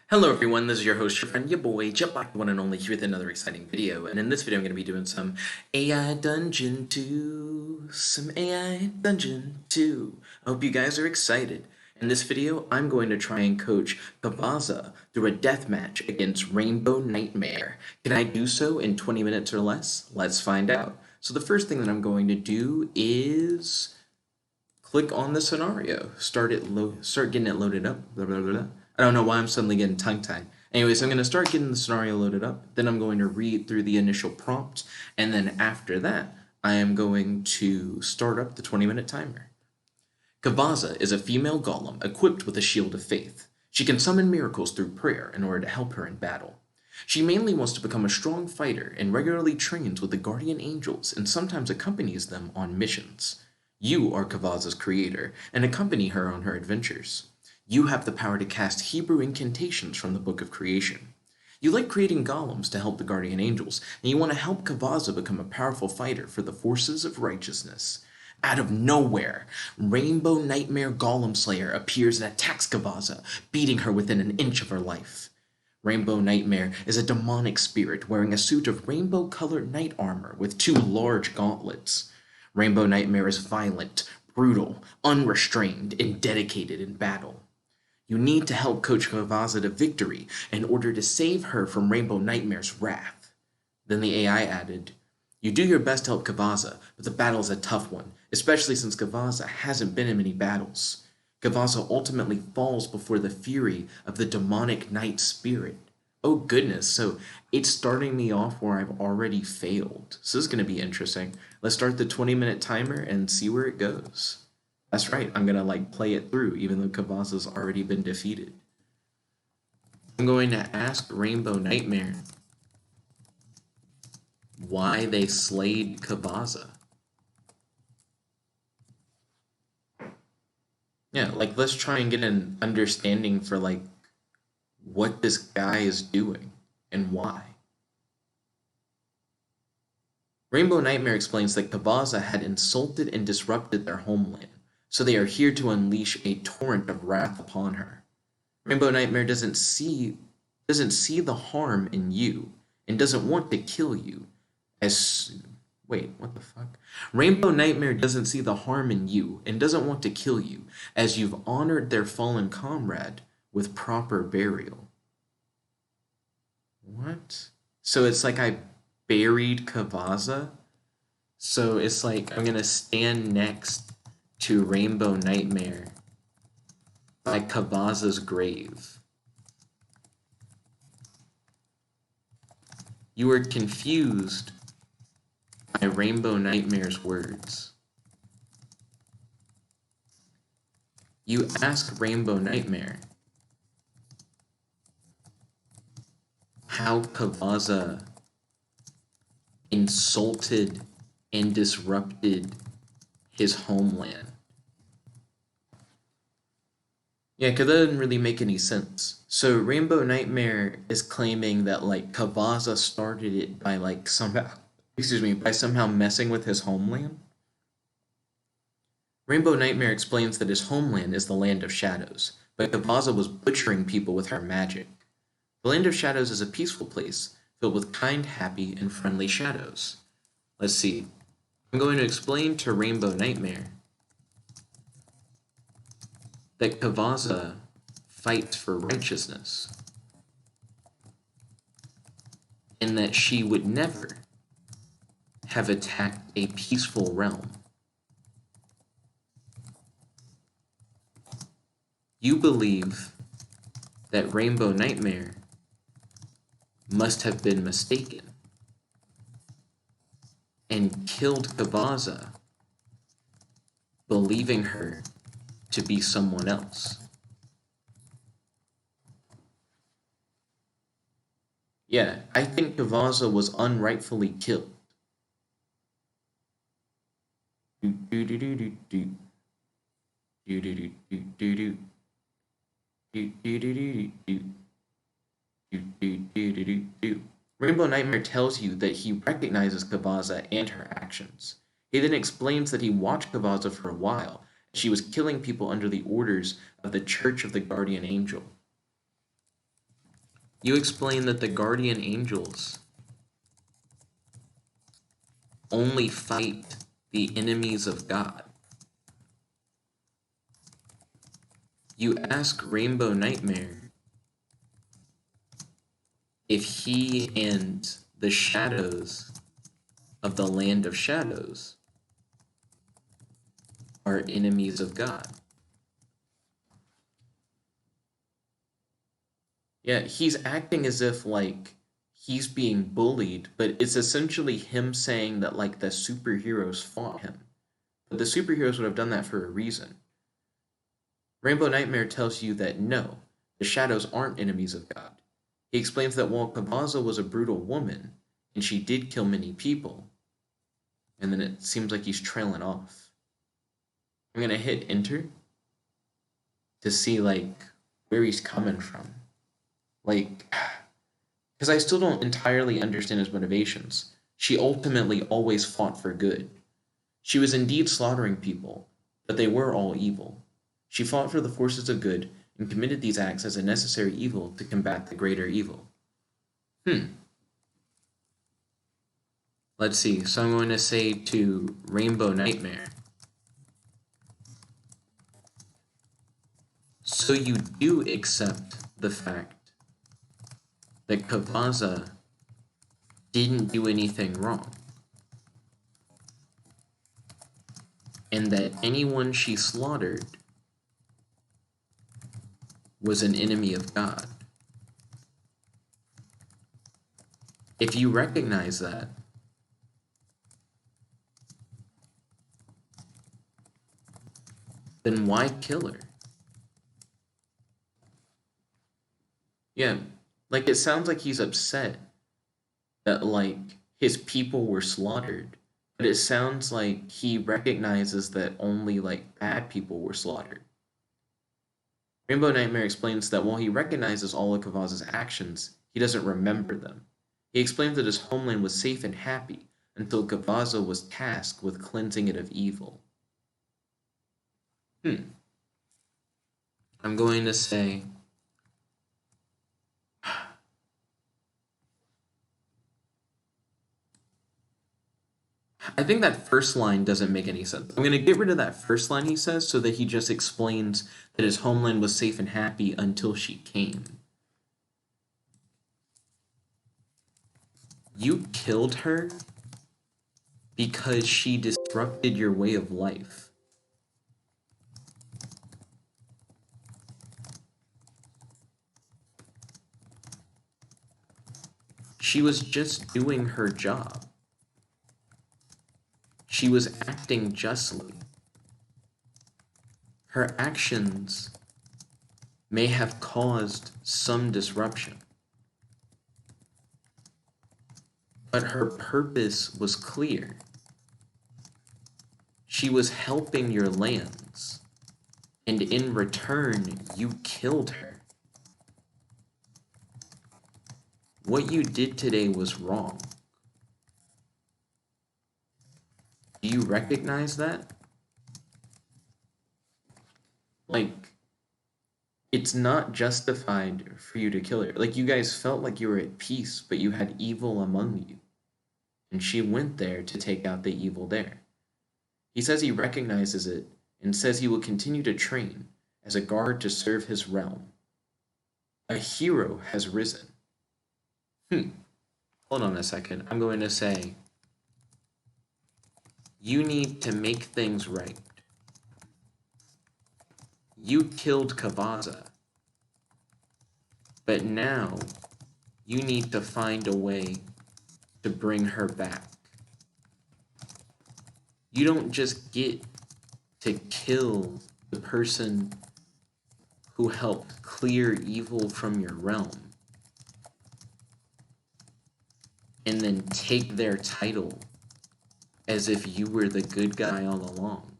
Hello everyone, this is your host, your friend, your boy, Jetblack, the one and only, here with another exciting video. And in this video I'm going to be doing some AI Dungeon 2. I hope you guys are excited. In this video, I'm going to try and coach Kavaza through a deathmatch against Rainbow Knightmare. Can I do so in 20 minutes or less? Let's find out. So the first thing that I'm going to do is click on the scenario, start getting it loaded up, blah, blah, blah, blah. I don't know why I'm suddenly getting tongue-tied. Anyways, I'm going to start getting the scenario loaded up, then I'm going to read through the initial prompt, and then after that, I am going to start up the 20-minute timer. Kavaza is a female golem equipped with a shield of faith. She can summon miracles through prayer in order to help her in battle. She mainly wants to become a strong fighter and regularly trains with the guardian angels and sometimes accompanies them on missions. You are Kavaza's creator and accompany her on her adventures. You have the power to cast Hebrew incantations from the Book of Creation. You like creating golems to help the guardian angels, and you want to help Kavaza become a powerful fighter for the forces of righteousness. Out of nowhere, Rainbow Knightmare Golem Slayer appears and attacks Kavaza, beating her within an inch of her life. Rainbow Knightmare is a demonic spirit wearing a suit of rainbow-colored knight armor with two large gauntlets. Rainbow Knightmare is violent, brutal, unrestrained, and dedicated in battle. You need to help coach Kavaza to victory in order to save her from Rainbow Knightmare's wrath. Then the AI added, you do your best to help Kavaza, but the battle is a tough one, especially since Kavaza hasn't been in many battles. Kavaza ultimately falls before the fury of the demonic knight spirit. Oh goodness, so it's starting me off where I've already failed. So this is going to be interesting. Let's start the 20-minute timer and see where it goes. That's right, I'm going to play it through even though Kavaza's already been defeated. I'm going to ask Rainbow Knightmare why they slayed Kavaza. Yeah, let's try and get an understanding for what this guy is doing and why. Rainbow Knightmare explains that Kavaza had insulted and disrupted their homeland, so they are here to unleash a torrent of wrath upon her. Rainbow Knightmare doesn't see the harm in you and doesn't want to kill you Wait, what the fuck? Rainbow Knightmare doesn't see the harm in you and doesn't want to kill you, as you've honored their fallen comrade with proper burial. What? So it's like I buried Kavaza? So it's like I'm gonna stand next to Rainbow Knightmare by Kavaza's grave. You are confused by Rainbow Knightmare's words. You ask Rainbow Knightmare how Kavaza insulted and disrupted his homeland. Yeah, because that doesn't really make any sense. So Rainbow Knightmare is claiming that Kavaza started it by somehow messing with his homeland. Rainbow Knightmare explains that his homeland is the Land of Shadows, but Kavaza was butchering people with her magic. The Land of Shadows is a peaceful place, filled with kind, happy, and friendly shadows. Let's see. I'm going to explain to Rainbow Knightmare that Kavaza fights for righteousness, and that she would never have attacked a peaceful realm. You believe that Rainbow Knightmare must have been mistaken and killed Kavaza, believing her to be someone else. Yeah, I think Kavaza was unrightfully killed. Rainbow Knightmare tells you that he recognizes Kavaza and her actions. He then explains that he watched Kavaza for a while. She was killing people under the orders of the Church of the Guardian Angel. You explain that the guardian angels only fight the enemies of God. You ask Rainbow Knightmare if he and the shadows of the land of shadows are enemies of God. Yeah, he's acting as if like he's being bullied, but it's essentially him saying that like the superheroes fought him. But the superheroes would have done that for a reason. Rainbow Knightmare tells you that no, the shadows aren't enemies of God. He explains that while Kavaza was a brutal woman, and she did kill many people, and then it seems like he's trailing off. I'm gonna hit enter to see like where he's coming from. Like, because I still don't entirely understand his motivations. She ultimately always fought for good. She was indeed slaughtering people, but they were all evil. She fought for the forces of good and committed these acts as a necessary evil to combat the greater evil. Let's see. So I'm going to say to Rainbow Knightmare, so you do accept the fact that Kavaza didn't do anything wrong, and that anyone she slaughtered was an enemy of God. If you recognize that, then why kill her? Yeah, like it sounds like he's upset that like his people were slaughtered, but it sounds like he recognizes that only like bad people were slaughtered. Rainbow Knightmare explains that while he recognizes all of Kavaza's actions, he doesn't remember them. He explains that his homeland was safe and happy until Kavaza was tasked with cleansing it of evil. I'm going to say I think that first line doesn't make any sense. I'm going to get rid of that first line he says so that he just explains that his homeland was safe and happy until she came. You killed her because she disrupted your way of life. She was just doing her job. She was acting justly. Her actions may have caused some disruption, but her purpose was clear. She was helping your lands, and in return, you killed her. What you did today was wrong. Do you recognize that? Like, it's not justified for you to kill her. Like, you guys felt like you were at peace, but you had evil among you. And she went there to take out the evil there. He says he recognizes it and says he will continue to train as a guard to serve his realm. A hero has risen. Hold on a second. I'm going to say, you need to make things right. You killed Kavaza, but now you need to find a way to bring her back. You don't just get to kill the person who helped clear evil from your realm and then take their title as if you were the good guy all along.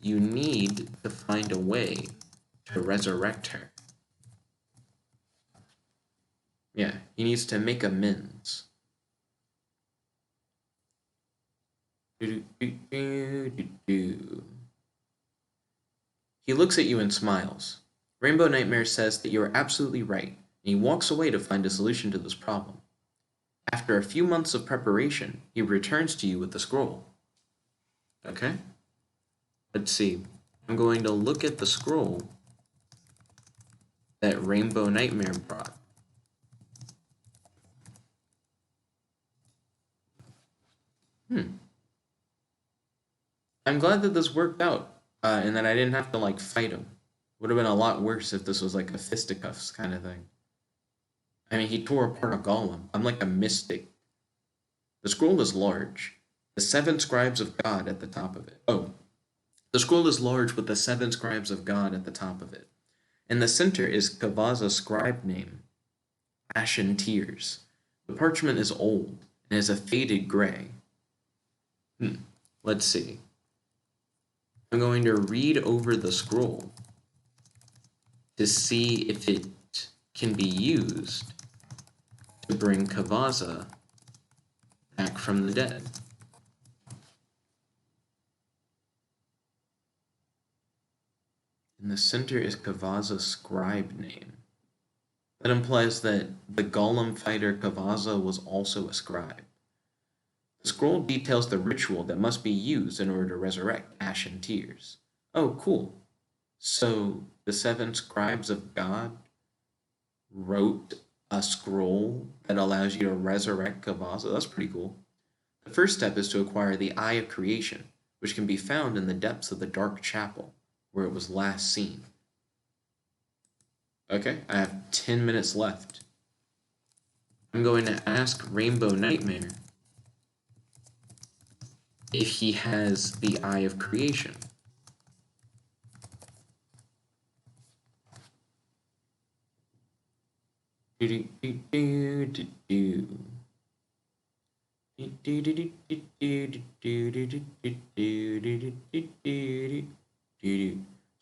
You need to find a way to resurrect her. Yeah, he needs to make amends. He looks at you and smiles. Rainbow Knightmare says that you are absolutely right, and he walks away to find a solution to this problem. After a few months of preparation, he returns to you with the scroll. Okay? Let's see. I'm going to look at the scroll that Rainbow Knightmare brought. I'm glad that this worked out, and that I didn't have to, like, fight him. Would have been a lot worse if this was like a fisticuffs kind of thing. I mean, he tore apart a golem. I'm like a mystic. The scroll is large. The 7 scribes of God at the top of it. Oh, the scroll is large with the 7 scribes of God at the top of it. In the center is Kavaza's scribe name, Ashen Tears. The parchment is old and is a faded gray. Let's see. I'm going to read over the scroll to see if it can be used to bring Kavaza back from the dead. In the center is Kavaza's scribe name. That implies that the golem fighter Kavaza was also a scribe. The scroll details the ritual that must be used in order to resurrect Ashen Tears. Oh, cool. So the 7 scribes of God wrote a scroll that allows you to resurrect Kavaza. That's pretty cool. The first step is to acquire the Eye of Creation, which can be found in the depths of the Dark Chapel, where it was last seen. Okay, I have 10 minutes left. I'm going to ask Rainbow Knightmare if he has the Eye of Creation. He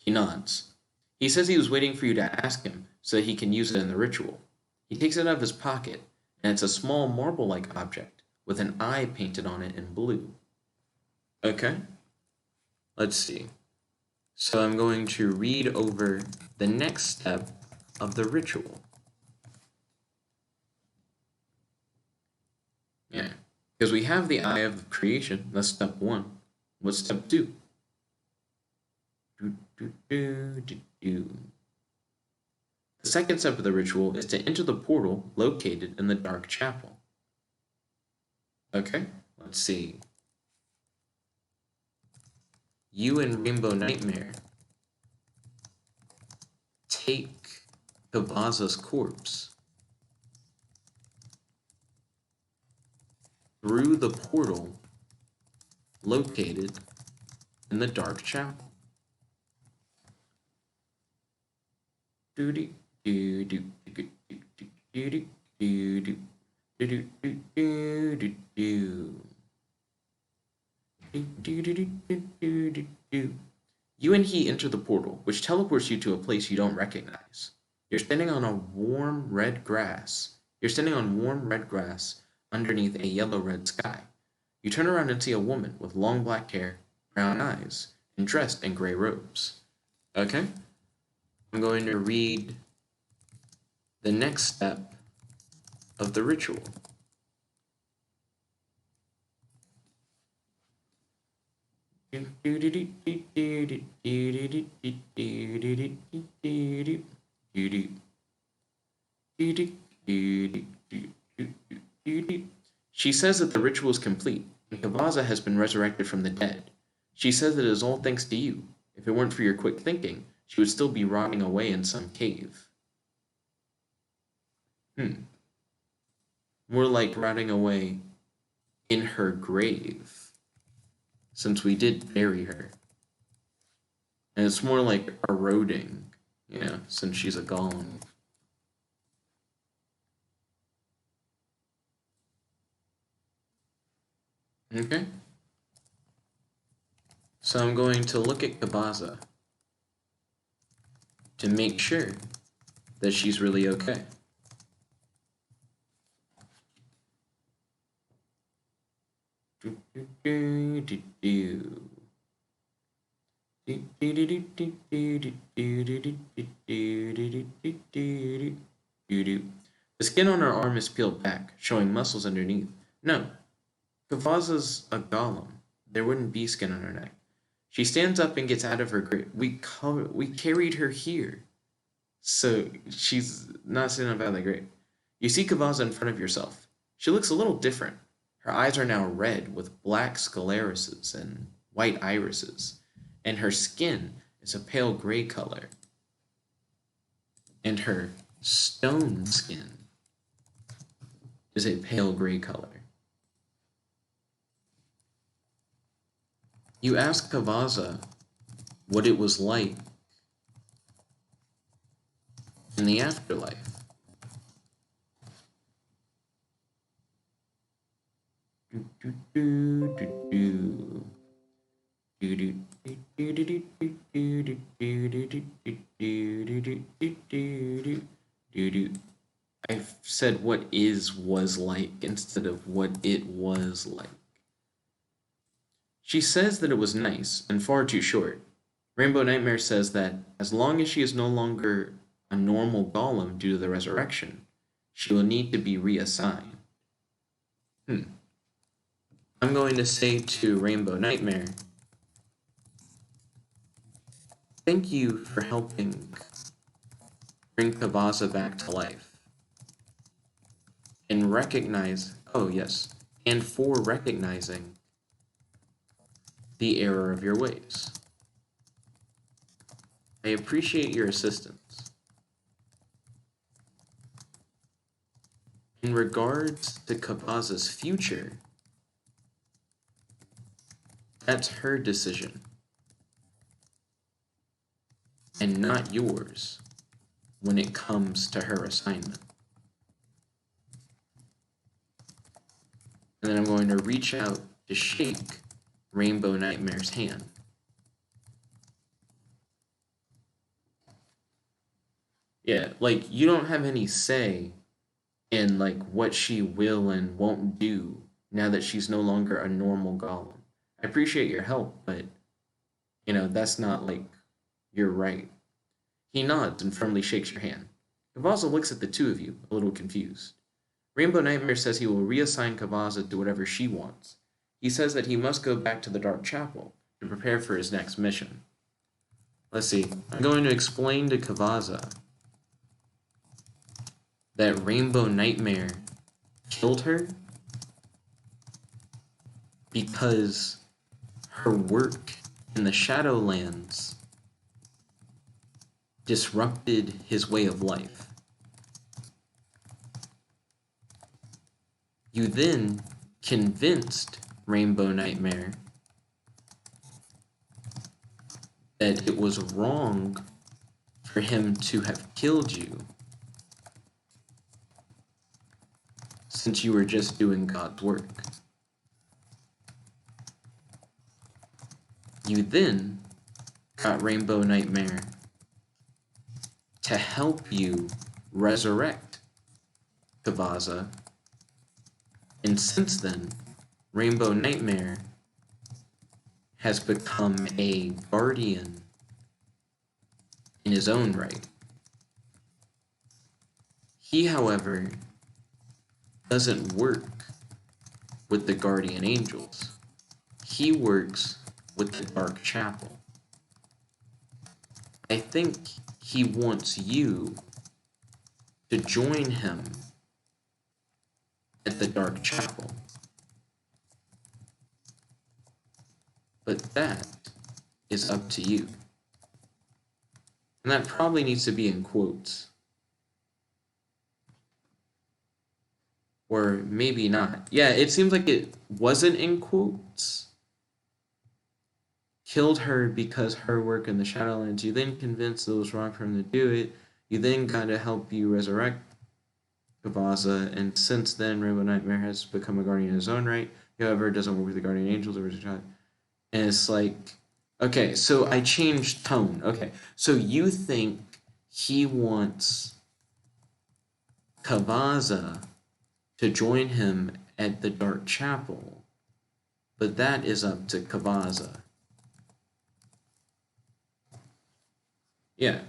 nods. He says he was waiting for you to ask him so that he can use it in the ritual. He takes it out of his pocket, and it's a small marble-like object with an eye painted on it in blue. Okay, let's see. So I'm going to read over the next step of the ritual. Yeah, because we have the Eye of Creation. That's step 1. What's step 2? The second step of the ritual is to enter the portal located in the Dark Chapel. Okay, let's see. You and Rainbow Knightmare take Kavaza's corpse through the portal located in the Dark Chapel. You and he enter the portal, which teleports you to a place you don't recognize. You're standing on warm red grass underneath a yellow-red sky. You turn around and see a woman with long black hair, brown eyes, and dressed in gray robes. Okay? I'm going to read the next step of the ritual. She says that the ritual is complete, and Kavaza has been resurrected from the dead. She says that it is all thanks to you. If it weren't for your quick thinking, she would still be rotting away in some cave. More like rotting away in her grave, since we did bury her. And it's more like eroding, since she's a golem. Okay. So I'm going to look at Kavaza to make sure that she's really okay. The skin on her arm is peeled back, showing muscles underneath. No, Kavaza's a golem. There wouldn't be skin on her neck. She stands up and gets out of her grip. We carried her here. So she's not sitting up out of the grave. You see Kavaza in front of yourself. She looks a little different. Her eyes are now red with black sclerises and white irises, and her skin is a pale gray color. And her stone skin is a pale gray color. You ask Kavaza what it was like in the afterlife. I've said what was like instead of what it was like. She says that it was nice and far too short. Rainbow Knightmare says that as long as she is no longer a normal golem due to the resurrection, she will need to be reassigned. I'm going to say to Rainbow Knightmare, thank you for helping bring Kavaza back to life. And for recognizing the error of your ways. I appreciate your assistance. In regards to Kavaza's future, that's her decision, and not yours when it comes to her assignment. And then I'm going to reach out to shake Rainbow Knightmare's hand. Yeah, like, you don't have any say in, like, what she will and won't do now that she's no longer a normal golem. I appreciate your help, but, that's not, like, your right. He nods and firmly shakes your hand. Kavaza looks at the two of you, a little confused. Rainbow Knightmare says he will reassign Kavaza to whatever she wants. He says that he must go back to the Dark Chapel to prepare for his next mission. Let's see. I'm going to explain to Kavaza that Rainbow Knightmare killed her because her work in the Shadowlands disrupted his way of life. You then convinced Rainbow Knightmare that it was wrong for him to have killed you since you were just doing God's work. You then got Rainbow Knightmare to help you resurrect Kavaza, and since then, Rainbow Knightmare has become a guardian in his own right. He, however, doesn't work with the guardian angels. He works with the Dark Chapel. I think he wants you to join him at the Dark Chapel. But that is up to you. And that probably needs to be in quotes. Or maybe not. Yeah, it seems like it wasn't in quotes. Killed her because her work in the Shadowlands. You then convinced it was wrong for him to do it. You then got to help you resurrect Kavaza, and since then, Rainbow Knightmare has become a guardian in his own right. However, it doesn't work with the guardian angels or and it's like, okay, so I changed tone. Okay, so you think he wants Kavaza to join him at the Dark Chapel, but that is up to Kavaza. Yeah.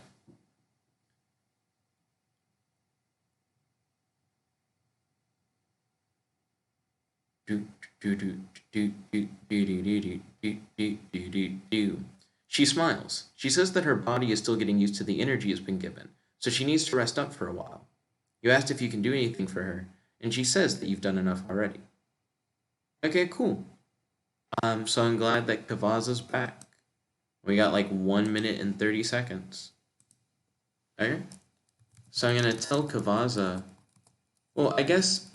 She smiles. She says that her body is still getting used to the energy it's been given, so she needs to rest up for a while. You asked if you can do anything for her, and she says that you've done enough already. Okay, cool. So I'm glad that Kavaza's back. We got like 1 minute and 30 seconds. Okay. So I'm gonna tell Kavaza. Well, I guess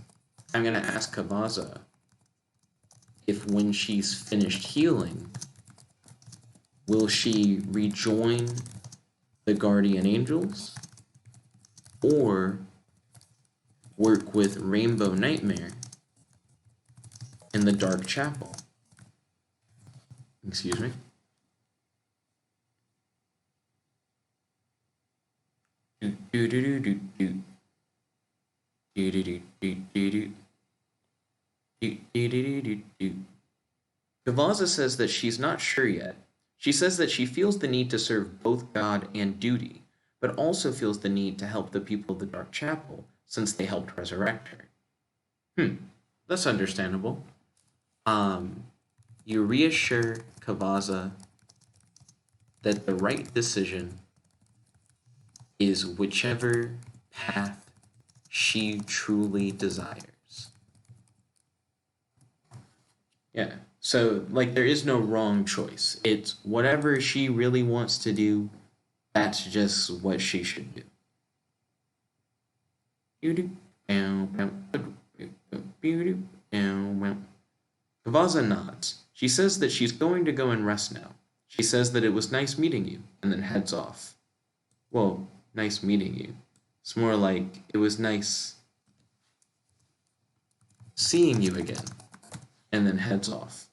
I'm gonna ask Kavaza if when she's finished healing, will she rejoin the guardian angels or work with Rainbow Knightmare in the Dark Chapel? Excuse me. Kavaza says that she's not sure yet. She says that she feels the need to serve both God and duty, but also feels the need to help the people of the Dark Chapel since they helped resurrect her. That's understandable. You reassure Kavaza that the right decision is whichever path she truly desires. Yeah, so like there is no wrong choice. It's whatever she really wants to do, that's just what she should do. Kavaza nods. She says that she's going to go and rest now. She says that it was nice meeting you, and then heads off. Well, nice meeting you. It's more like it was nice seeing you again, and then heads off.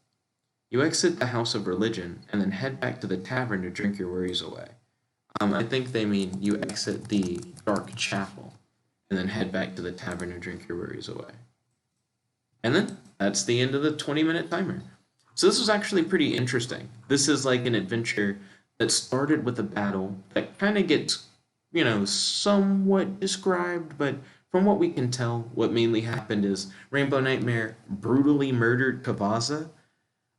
You exit the House of Religion, and then head back to the tavern to drink your worries away. I think they mean you exit the Dark Chapel, and then head back to the tavern to drink your worries away. And then that's the end of the 20-minute timer. So this was actually pretty interesting. This is like an adventure that started with a battle that kind of gets, somewhat described, but from what we can tell, what mainly happened is Rainbow Knightmare brutally murdered Kavaza.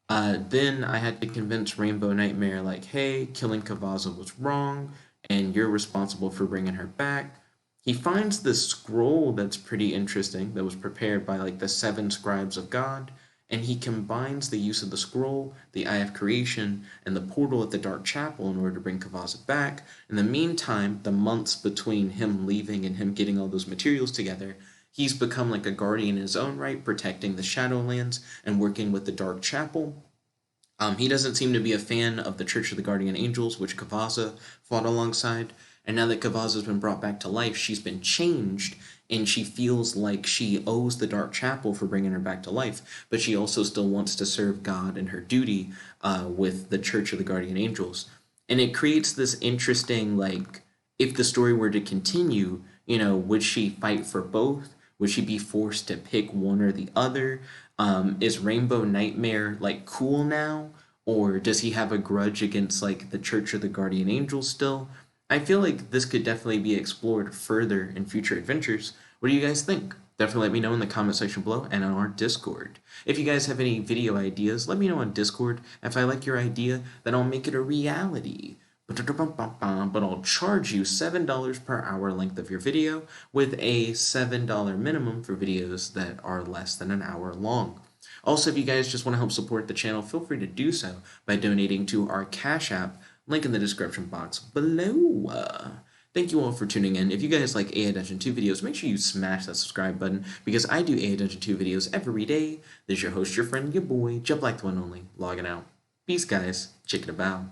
Then I had to convince Rainbow Knightmare, like, hey, killing Kavaza was wrong, and you're responsible for bringing her back. He finds this scroll that's pretty interesting that was prepared by like the 7 scribes of God, and he combines the use of the scroll, the Eye of Creation, and the portal at the Dark Chapel in order to bring Kavaza back. In the meantime, the months between him leaving and him getting all those materials together, he's become like a guardian in his own right, protecting the Shadowlands and working with the Dark Chapel. He doesn't seem to be a fan of the Church of the Guardian Angels, which Kavaza fought alongside. And now that Kavaza's been brought back to life, she's been changed, and she feels like she owes the Dark Chapel for bringing her back to life, but she also still wants to serve God and her duty with the Church of the Guardian Angels. And it creates this interesting, like, if the story were to continue, would she fight for both? Would she be forced to pick one or the other? Is Rainbow Knightmare, like, cool now? Or does he have a grudge against, like, the Church of the Guardian Angels still? I feel like this could definitely be explored further in future adventures. What do you guys think? Definitely let me know in the comment section below and on our Discord. If you guys have any video ideas, let me know on Discord. If I like your idea, then I'll make it a reality. But I'll charge you $7 per hour length of your video with a $7 minimum for videos that are less than an hour long. Also, if you guys just want to help support the channel, feel free to do so by donating to our Cash App, link in the description box below. Thank you all for tuning in. If you guys like AI Dungeon 2 videos, make sure you smash that subscribe button because I do AI Dungeon 2 videos every day. This is your host, your friend, your boy, Jeb Black the One Only, logging out. Peace, guys. Check it about.